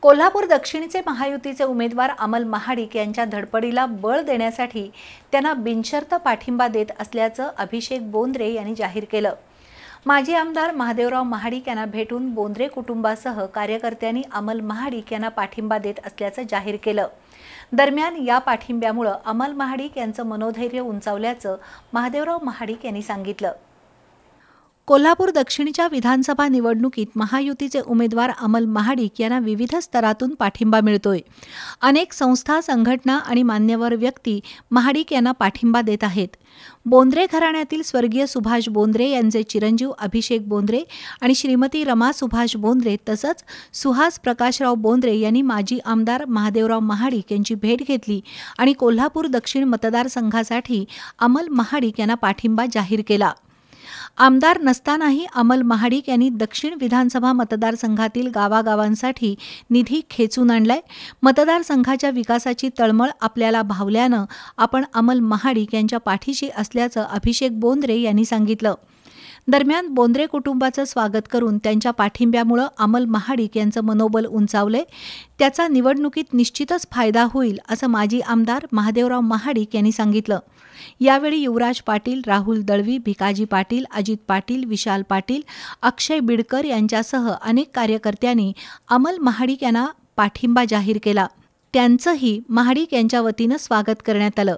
कोल्हापूर दक्षिणचे महायुतीचे उमेदवार अमल महाडिक यांच्या धडपडीला बळ देण्यासाठी त्यांना बिनशर्त पाठिंबा देत असल्याचं अभिषेक बोंद्रे यांनी जाहीर केलं। माजी आमदार महादेवराव महाडिक यांना भेटून बोंद्रे कुटुंबासह कार्यकर्त्यांनी अमल महाडिक यांना पाठिंबा देत असल्याचं जाहीर केलं। दरम्यान या पाठिंब्यामुळे अमल महाडिक यांचं मनोधैर्य उंचावल्याचं महादेवराव महाडिक यांनी सांगितलं। कोल्हापूर दक्षिणच्या विधानसभा निवडणुकीत महायुतीचे उमेदवार अमल महाडिक यांना विविध स्तरातून पाठिंबा मिळतोय। अनेक संस्था, संघटना आणि मान्यवर व्यक्ती महाडिक यांना पाठिंबा देत आहेत। बोंद्रे घराण्यातील स्वर्गीय सुभाष बोंद्रे यांचे चिरंजीव अभिषेक बोंद्रे आणि श्रीमती रमा सुभाष बोंद्रे तसंच सुहास प्रकाशराव बोंद्रे यांनी माजी आमदार महादेवराव महाडिक यांची भेट घेतली आणि कोल्हापूर दक्षिण मतदारसंघासाठी अमल महाडिक यांना पाठिंबा जाहीर केला। आमदार नसतानाही अमल महाडिक यांनी दक्षिण विधानसभा मतदारसंघातील गावागावांसाठी निधी खेचून आणलाय। मतदारसंघाच्या विकासाची तळमळ आपल्याला भावल्यानं आपण अमल महाडिक यांच्या पाठीशी असल्याचं अभिषेक बोंद्रे यांनी सांगितलं। दरम्यान बोंद्रे कुटुंबाचं स्वागत करून त्यांच्या पाठिंब्यामुळे अमल महाडिक यांचं मनोबल उंचावलंय। त्याचा निवडणुकीत निश्चितच फायदा होईल असं माजी आमदार महादेवराव महाडिक यांनी सांगितलं। यावेळी युवराज पाटील, राहुल दळवी, भिकाजी पाटील, अजित पाटील, विशाल पाटील, अक्षय बिडकर यांच्यासह अनेक कार्यकर्त्यांनी अमल महाडिक यांना पाठिंबा जाहीर केला। त्यांचंही महाडिक यांच्या वतीनं स्वागत करण्यात आलं।